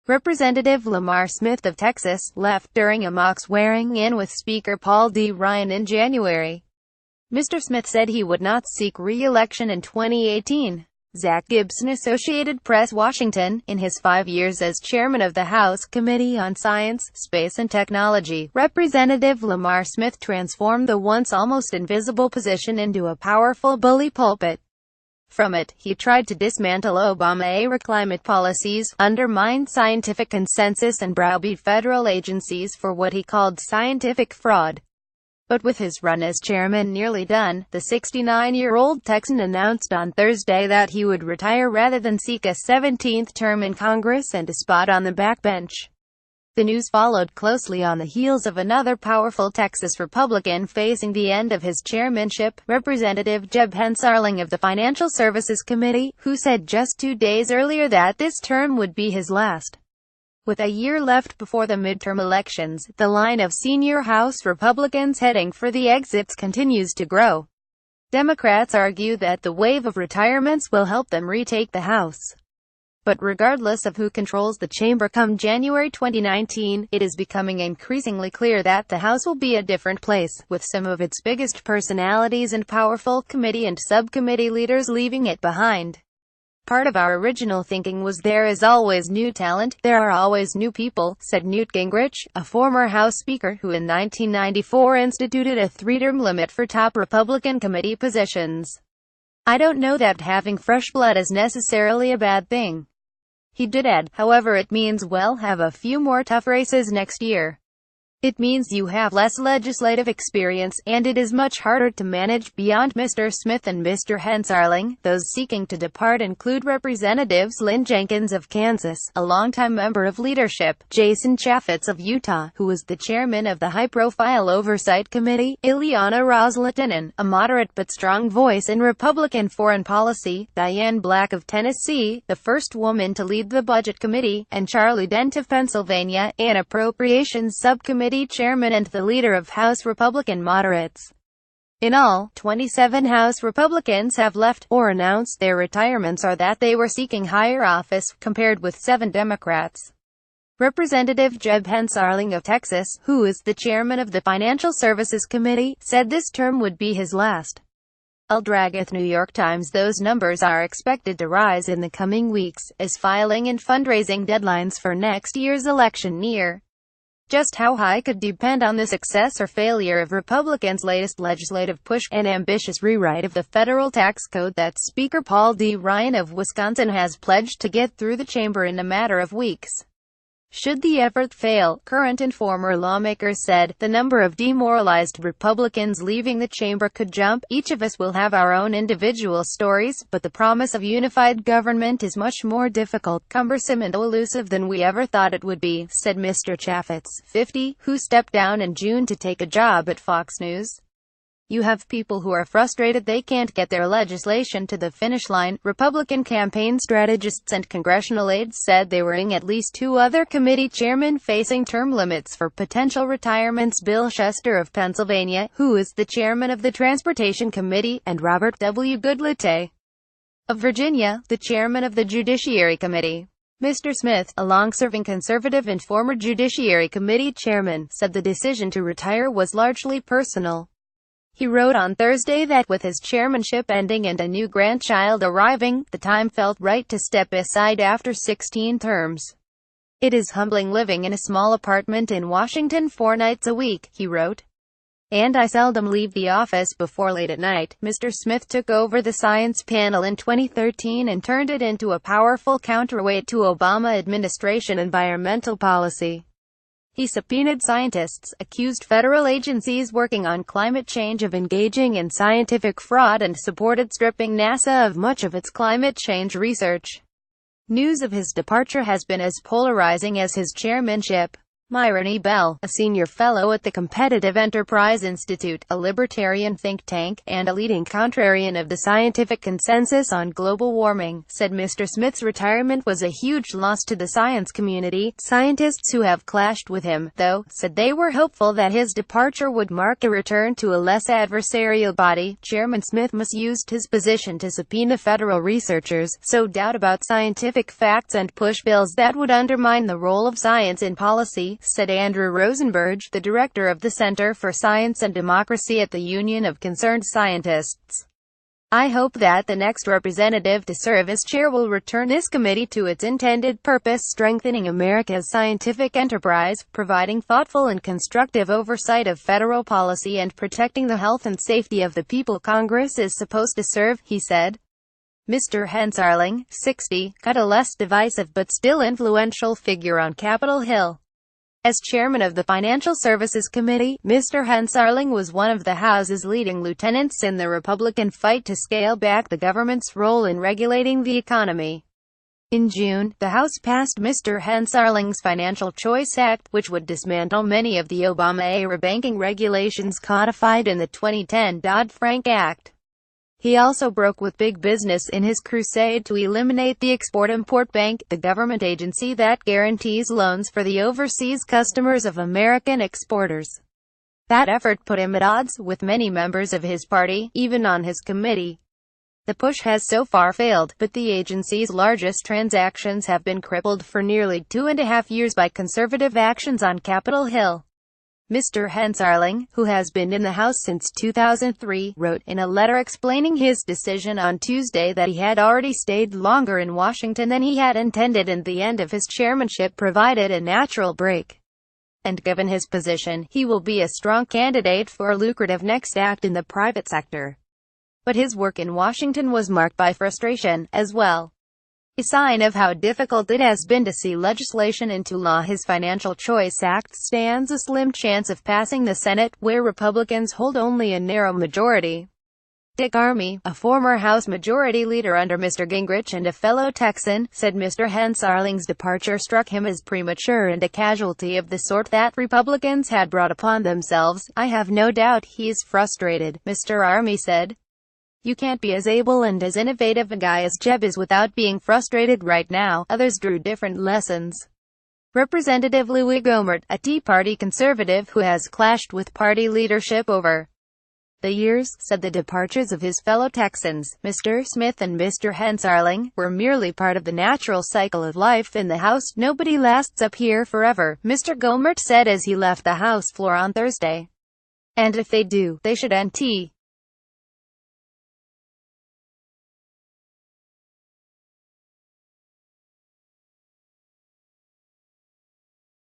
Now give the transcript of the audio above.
Representative Lamar Smith of Texas left during a mock swearing-in with Speaker Paul D. Ryan in January. Mr. Smith said he would not seek re-election in 2018. Zach GibsonAssociated Press Washington. In his 5 years as chairman of the House Committee on Science, Space and Technology, Representative Lamar Smith transformed the once almost invisible position into a powerful bully pulpit. From it, he tried to dismantle Obama-era climate policies, undermine scientific consensus and browbeat federal agencies for what he called scientific fraud. But with his run as chairman nearly done, the 69-year-old Texan announced on Thursday that he would retire rather than seek a 17th term in Congress and a spot on the backbench. The news followed closely on the heels of another powerful Texas Republican facing the end of his chairmanship, Representative Jeb Hensarling of the Financial Services Committee, who said just 2 days earlier that this term would be his last. With a year left before the midterm elections, the line of senior House Republicans heading for the exits continues to grow. Democrats argue that the wave of retirements will help them retake the House. But regardless of who controls the chamber come January 2019, it is becoming increasingly clear that the House will be a different place, with some of its biggest personalities and powerful committee and subcommittee leaders leaving it behind. Part of our original thinking was there is always new talent, there are always new people, said Newt Gingrich, a former House Speaker who in 1994 instituted a 3-term limit for top Republican committee positions. I don't know that having fresh blood is necessarily a bad thing. He did add, however, it means we'll have a few more tough races next year. It means you have less legislative experience, and it is much harder to manage. Beyond Mr. Smith and Mr. Hensarling, those seeking to depart include Representatives Lynn Jenkins of Kansas, a longtime member of leadership, Jason Chaffetz of Utah, who was the chairman of the high-profile Oversight Committee, Ileana Ros-Lehtinen, a moderate but strong voice in Republican foreign policy, Diane Black of Tennessee, the first woman to lead the Budget Committee, and Charlie Dent of Pennsylvania, an Appropriations Subcommittee chairman and the leader of House Republican moderates. In all, 27 House Republicans have left, or announced their retirements or that they were seeking higher office, compared with 7 Democrats. Representative Jeb Hensarling of Texas, who is the chairman of the Financial Services Committee, said this term would be his last. Al-Dragath New York Times. Those numbers are expected to rise in the coming weeks, as filing and fundraising deadlines for next year's election near. Just how high could depend on the success or failure of Republicans' latest legislative push, an ambitious rewrite of the federal tax code that Speaker Paul D. Ryan of Wisconsin has pledged to get through the chamber in a matter of weeks. Should the effort fail, current and former lawmakers said, the number of demoralized Republicans leaving the chamber could jump. Each of us will have our own individual stories, but the promise of unified government is much more difficult, cumbersome and elusive than we ever thought it would be, said Mr. Chaffetz, 50, who stepped down in June to take a job at Fox News. You have people who are frustrated they can't get their legislation to the finish line. Republican campaign strategists and congressional aides said they were at least 2 other committee chairmen facing term limits for potential retirements: Bill Shuster of Pennsylvania, who is the chairman of the Transportation Committee, and Robert W. Goodlatte of Virginia, the chairman of the Judiciary Committee. Mr. Smith, a long-serving conservative and former Judiciary Committee chairman, said the decision to retire was largely personal. He wrote on Thursday that with his chairmanship ending and a new grandchild arriving, the time felt right to step aside after 16 terms. It is humbling living in a small apartment in Washington 4 nights a week, he wrote. And I seldom leave the office before late at night. Mr. Smith took over the science panel in 2013 and turned it into a powerful counterweight to Obama administration environmental policy. He subpoenaed scientists, accused federal agencies working on climate change of engaging in scientific fraud, and supported stripping NASA of much of its climate change research. News of his departure has been as polarizing as his chairmanship. Myron E. Bell, a senior fellow at the Competitive Enterprise Institute, a libertarian think tank, and a leading contrarian of the scientific consensus on global warming, said Mr. Smith's retirement was a huge loss to the science community. Scientists who have clashed with him, though, said they were hopeful that his departure would mark a return to a less adversarial body. Chairman Smith misused his position to subpoena federal researchers, sow doubt about scientific facts, and push bills that would undermine the role of science in policy, said Andrew Rosenberg, the director of the Center for Science and Democracy at the Union of Concerned Scientists. I hope that the next representative to serve as chair will return this committee to its intended purpose, strengthening America's scientific enterprise, providing thoughtful and constructive oversight of federal policy, and protecting the health and safety of the people Congress is supposed to serve, he said. Mr. Hensarling, 60, cut a less divisive but still influential figure on Capitol Hill. As chairman of the Financial Services Committee, Mr. Hensarling was one of the House's leading lieutenants in the Republican fight to scale back the government's role in regulating the economy. In June, the House passed Mr. Hensarling's Financial Choice Act, which would dismantle many of the Obama-era banking regulations codified in the 2010 Dodd-Frank Act. He also broke with big business in his crusade to eliminate the Export-Import Bank, the government agency that guarantees loans for the overseas customers of American exporters. That effort put him at odds with many members of his party, even on his committee. The push has so far failed, but the agency's largest transactions have been crippled for nearly 2.5 years by conservative actions on Capitol Hill. Mr. Hensarling, who has been in the House since 2003, wrote in a letter explaining his decision on Tuesday that he had already stayed longer in Washington than he had intended, and the end of his chairmanship provided a natural break. And given his position, he will be a strong candidate for a lucrative next act in the private sector. But his work in Washington was marked by frustration, as well. A sign of how difficult it has been to see legislation into law, his Financial Choice Act stands a slim chance of passing the Senate, where Republicans hold only a narrow majority. Dick Armey, a former House Majority Leader under Mr. Gingrich and a fellow Texan, said Mr. Hensarling's departure struck him as premature and a casualty of the sort that Republicans had brought upon themselves. I have no doubt he is frustrated, Mr. Armey said. You can't be as able and as innovative a guy as Jeb is without being frustrated right now. Others drew different lessons. Representative Louis Gohmert, a Tea Party conservative who has clashed with party leadership over the years, said the departures of his fellow Texans, Mr. Smith and Mr. Hensarling, were merely part of the natural cycle of life in the House. Nobody lasts up here forever, Mr. Gohmert said as he left the House floor on Thursday. And if they do, they should end.